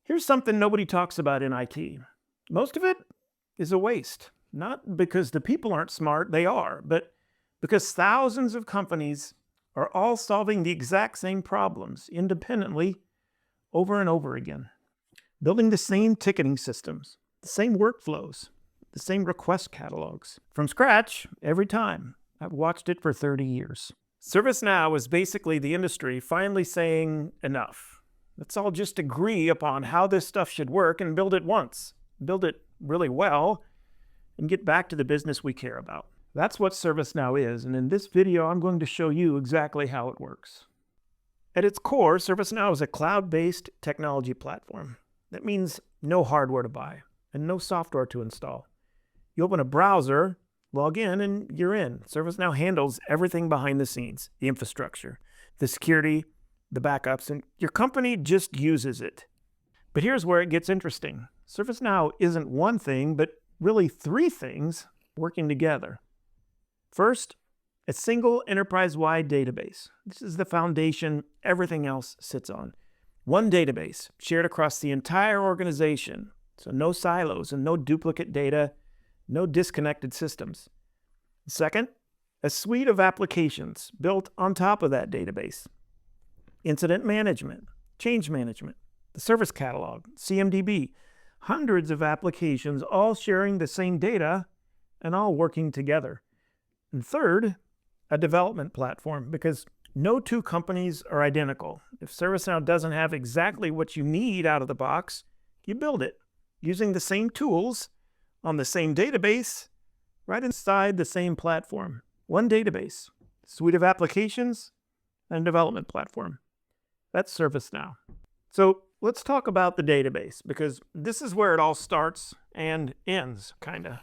Here's something nobody talks about in IT. Most of it is a waste. Not because the people aren't smart, they are, but because thousands of companies are all solving the exact same problems independently over and over again. Building the same ticketing systems, the same workflows, the same request catalogs. From scratch, every time. I've watched it for 30 years. ServiceNow is basically the industry finally saying enough. Let's all just agree upon how this stuff should work and build it once. Build it really well and get back to the business we care about. That's what ServiceNow is, and in this video, I'm going to show you exactly how it works. At its core, ServiceNow is a cloud-based technology platform. That means no hardware to buy and no software to install. You open a browser, log in, and you're in. ServiceNow handles everything behind the scenes, the infrastructure, the security, the backups, and your company just uses it. But here's where it gets interesting. ServiceNow isn't one thing, but really three things working together. First, a single enterprise-wide database. This is the foundation everything else sits on. One database shared across the entire organization. So no silos and no duplicate data, no disconnected systems. Second, a suite of applications built on top of that database. Incident management, change management, the service catalog, CMDB, hundreds of applications all sharing the same data and all working together. And third, a development platform, because no two companies are identical. If ServiceNow doesn't have exactly what you need out of the box, you build it using the same tools on the same database right inside the same platform. One database, suite of applications, and development platform. That's ServiceNow. So let's talk about the database, because this is where it all starts and ends, kinda.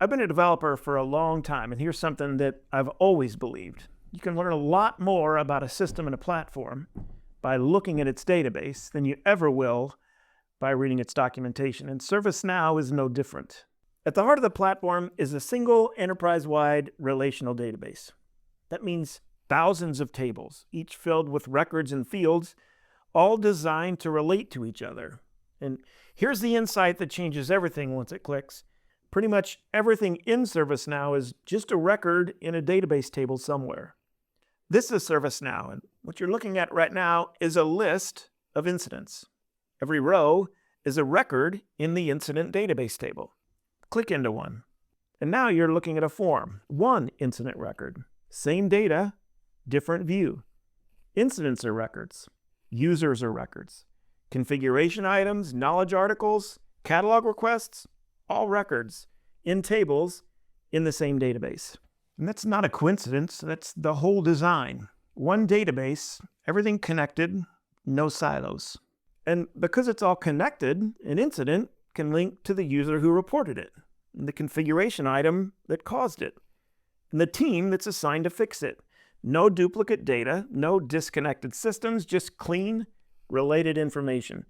I've been a developer for a long time, and here's something that I've always believed. You can learn a lot more about a system and a platform by looking at its database than you ever will by reading its documentation, and ServiceNow is no different. At the heart of the platform is a single enterprise-wide relational database. That means thousands of tables, each filled with records and fields, all designed to relate to each other. And here's the insight that changes everything once it clicks. Pretty much everything in ServiceNow is just a record in a database table somewhere. This is ServiceNow, and what you're looking at right now is a list of incidents. Every row is a record in the incident database table. Click into one. And now you're looking at a form. One incident record. Same data, different view. Incidents are records. Users are records. Configuration items, knowledge articles, catalog requests, all records in tables in the same database. And that's not a coincidence. That's the whole design. One database, everything connected, no silos. And because it's all connected, an incident can link to the user who reported it, and the configuration item that caused it, and the team that's assigned to fix it. No duplicate data, no disconnected systems, just clean, related information.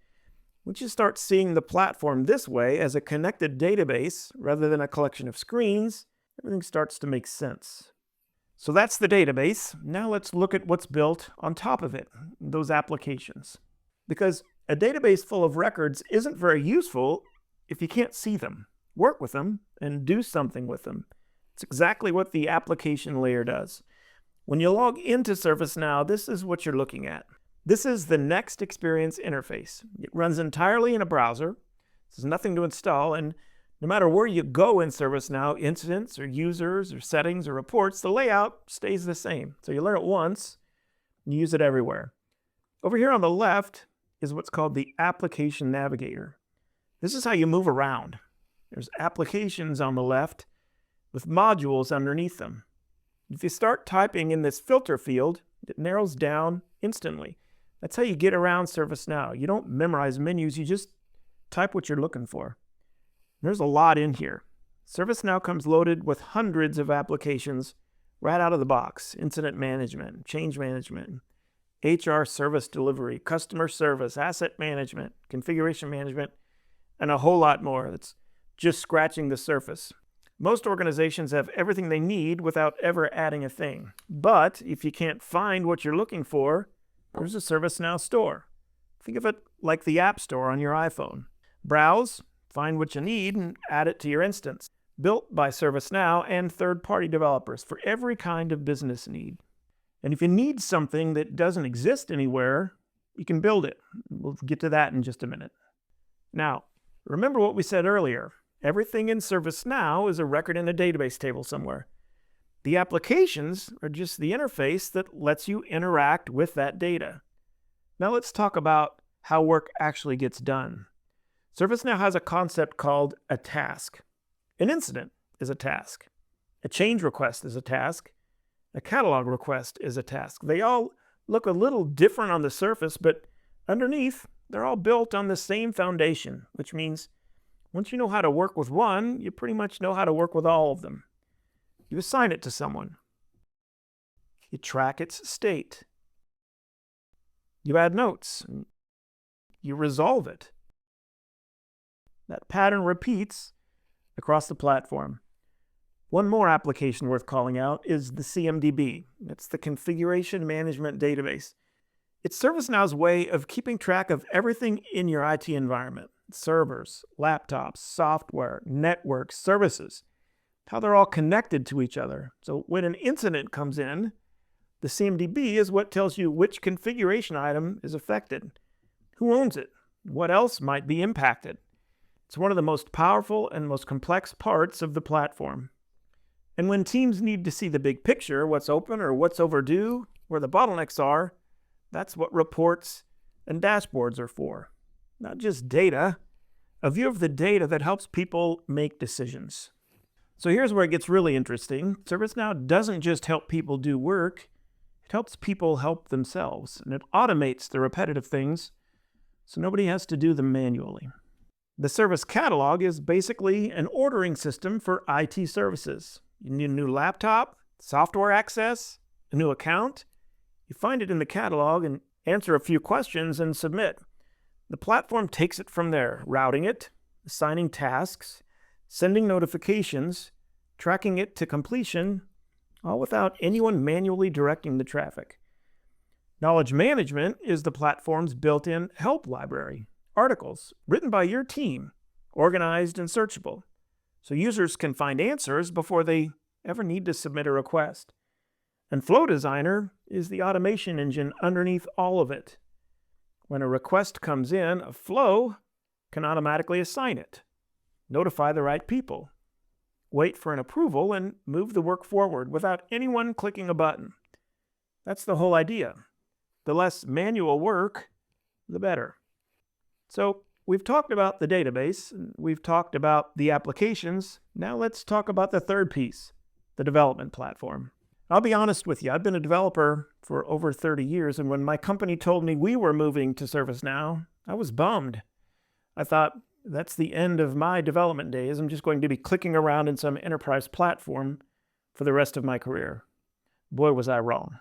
Once you start seeing the platform this way as a connected database rather than a collection of screens, everything starts to make sense. So that's the database. Now let's look at what's built on top of it, those applications. Because a database full of records isn't very useful if you can't see them, work with them, and do something with them. It's exactly what the application layer does. When you log into ServiceNow, this is what you're looking at. This is the Next Experience interface. It runs entirely in a browser. There's nothing to install, and no matter where you go in ServiceNow, incidents or users or settings or reports, the layout stays the same. So you learn it once, and you use it everywhere. Over here on the left is what's called the Application Navigator. This is how you move around. There's applications on the left with modules underneath them. If you start typing in this filter field, it narrows down instantly. That's how you get around ServiceNow. You don't memorize menus, you just type what you're looking for. There's a lot in here. ServiceNow comes loaded with hundreds of applications right out of the box. Incident management, change management, HR service delivery, customer service, asset management, configuration management, and a whole lot more. That's just scratching the surface. Most organizations have everything they need without ever adding a thing. But if you can't find what you're looking for, there's a ServiceNow store. Think of it like the App Store on your iPhone. Browse, find what you need, and add it to your instance. Built by ServiceNow and third-party developers for every kind of business need. And if you need something that doesn't exist anywhere, you can build it. We'll get to that in just a minute. Now, remember what we said earlier. Everything in ServiceNow is a record in a database table somewhere. The applications are just the interface that lets you interact with that data. Now let's talk about how work actually gets done. ServiceNow has a concept called a task. An incident is a task. A change request is a task. A catalog request is a task. They all look a little different on the surface, but underneath, they're all built on the same foundation, which means once you know how to work with one, you pretty much know how to work with all of them. You assign it to someone. You track its state. You add notes. You resolve it. That pattern repeats across the platform. One more application worth calling out is the CMDB. It's the Configuration Management Database. It's ServiceNow's way of keeping track of everything in your IT environment. Servers, laptops, software, networks, services. How they're all connected to each other. So when an incident comes in, the CMDB is what tells you which configuration item is affected, who owns it, what else might be impacted. It's one of the most powerful and most complex parts of the platform. And when teams need to see the big picture, what's open or what's overdue, where the bottlenecks are, that's what reports and dashboards are for. Not just data, a view of the data that helps people make decisions. So here's where it gets really interesting. ServiceNow doesn't just help people do work, it helps people help themselves, and it automates the repetitive things so nobody has to do them manually. The Service Catalog is basically an ordering system for IT services. You need a new laptop, software access, a new account. You find it in the catalog and answer a few questions and submit. The platform takes it from there, routing it, assigning tasks, sending notifications, tracking it to completion, all without anyone manually directing the traffic. Knowledge management is the platform's built-in help library, articles written by your team, organized and searchable, so users can find answers before they ever need to submit a request. And Flow Designer is the automation engine underneath all of it. When a request comes in, a flow can automatically assign it, notify the right people, wait for an approval, and move the work forward without anyone clicking a button. That's the whole idea. The less manual work, the better. So we've talked about the database, we've talked about the applications. Now let's talk about the third piece, the development platform. I'll be honest with you, I've been a developer for over 30 years, and when my company told me we were moving to ServiceNow, I was bummed. I thought, that's the end of my development days. I'm just going to be clicking around in some enterprise platform for the rest of my career. Boy, was I wrong.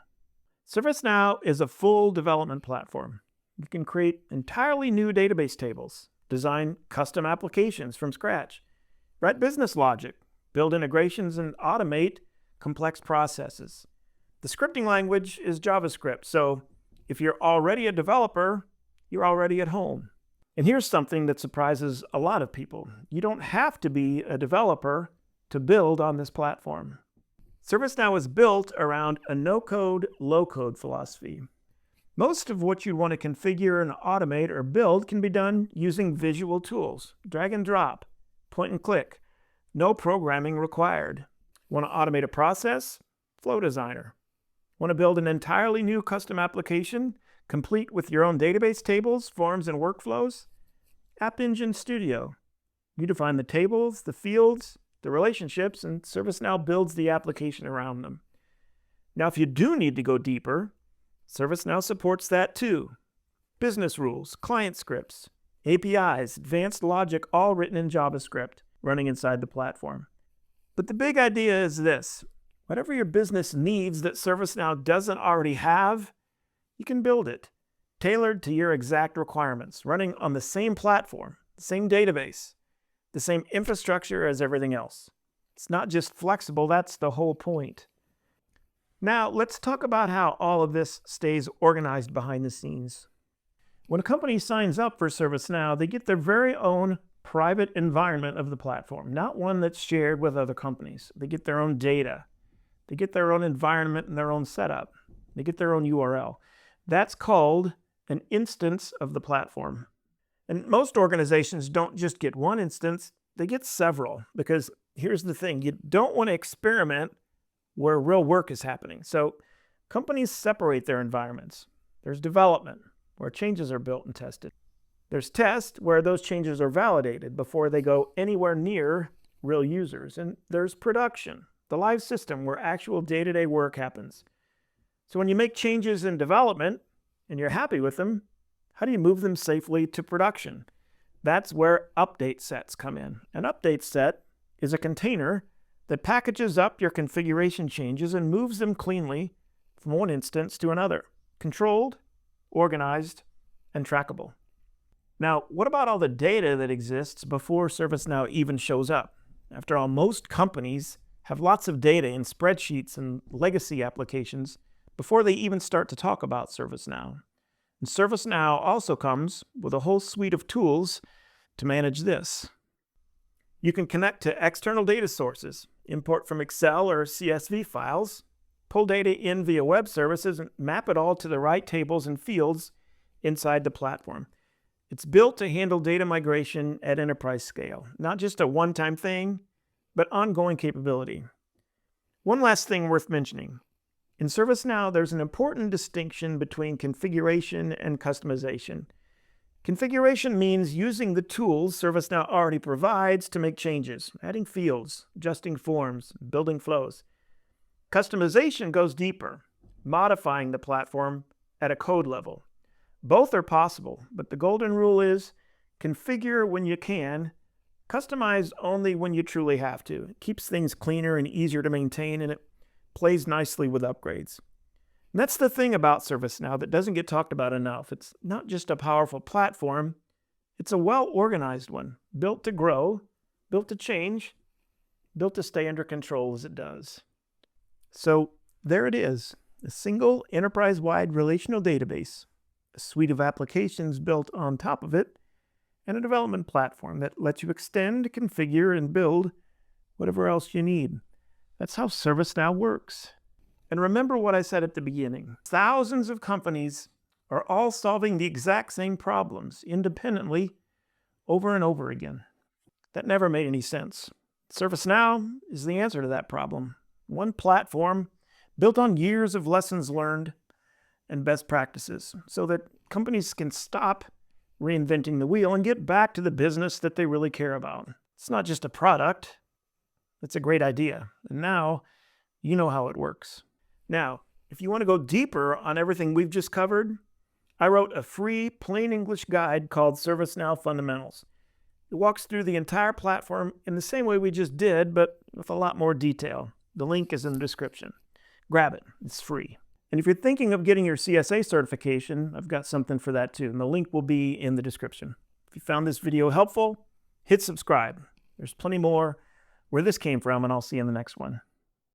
ServiceNow is a full development platform. You can create entirely new database tables, design custom applications from scratch, write business logic, build integrations, and automate complex processes. The scripting language is JavaScript, so if you're already a developer, you're already at home. And here's something that surprises a lot of people. You don't have to be a developer to build on this platform. ServiceNow is built around a no-code, low-code philosophy. Most of what you want to configure and automate or build can be done using visual tools, drag and drop, point and click. No programming required. Want to automate a process? Flow Designer. Want to build an entirely new custom application, complete with your own database tables, forms, and workflows? App Engine Studio. You define the tables, the fields, the relationships, and ServiceNow builds the application around them. Now, if you do need to go deeper, ServiceNow supports that too. Business rules, client scripts, APIs, advanced logic, all written in JavaScript, running inside the platform. But the big idea is this. Whatever your business needs that ServiceNow doesn't already have, you can build it, tailored to your exact requirements, running on the same platform, the same database, the same infrastructure as everything else. It's not just flexible, that's the whole point. Now, let's talk about how all of this stays organized behind the scenes. When a company signs up for ServiceNow, they get their very own private environment of the platform, not one that's shared with other companies. They get their own data. They get their own environment and their own setup. They get their own URL. That's called an instance of the platform. And most organizations don't just get one instance, they get several, because here's the thing, you don't want to experiment where real work is happening. So companies separate their environments. There's development, where changes are built and tested. There's test, where those changes are validated before they go anywhere near real users. And there's production, the live system where actual day-to-day work happens. So when you make changes in development and you're happy with them, how do you move them safely to production? That's where update sets come in. An update set is a container that packages up your configuration changes and moves them cleanly from one instance to another, controlled, organized, and trackable. Now, what about all the data that exists before ServiceNow even shows up? After all, most companies have lots of data in spreadsheets and legacy applications before they even start to talk about ServiceNow. And ServiceNow also comes with a whole suite of tools to manage this. You can connect to external data sources, import from Excel or CSV files, pull data in via web services, and map it all to the right tables and fields inside the platform. It's built to handle data migration at enterprise scale, not just a one-time thing, but ongoing capability. One last thing worth mentioning. In ServiceNow, there's an important distinction between configuration and customization. Configuration means using the tools ServiceNow already provides to make changes, adding fields, adjusting forms, building flows. Customization goes deeper, modifying the platform at a code level. Both are possible, but the golden rule is configure when you can, customize only when you truly have to. It keeps things cleaner and easier to maintain, and it plays nicely with upgrades. And that's the thing about ServiceNow that doesn't get talked about enough. It's not just a powerful platform, it's a well-organized one, built to grow, built to change, built to stay under control as it does. So there it is, a single enterprise-wide relational database, a suite of applications built on top of it, and a development platform that lets you extend, configure, and build whatever else you need. That's how ServiceNow works. And remember what I said at the beginning. Thousands of companies are all solving the exact same problems independently over and over again. That never made any sense. ServiceNow is the answer to that problem. One platform built on years of lessons learned and best practices so that companies can stop reinventing the wheel and get back to the business that they really care about. It's not just a product. It's a great idea. And now you know how it works. Now, if you want to go deeper on everything we've just covered, I wrote a free plain English guide called ServiceNow FUNdamentals. It walks through the entire platform in the same way we just did, but with a lot more detail. The link is in the description. Grab it. It's free. And if you're thinking of getting your CSA certification, I've got something for that too, and the link will be in the description. If you found this video helpful, hit subscribe. There's plenty more where this came from, and I'll see you in the next one.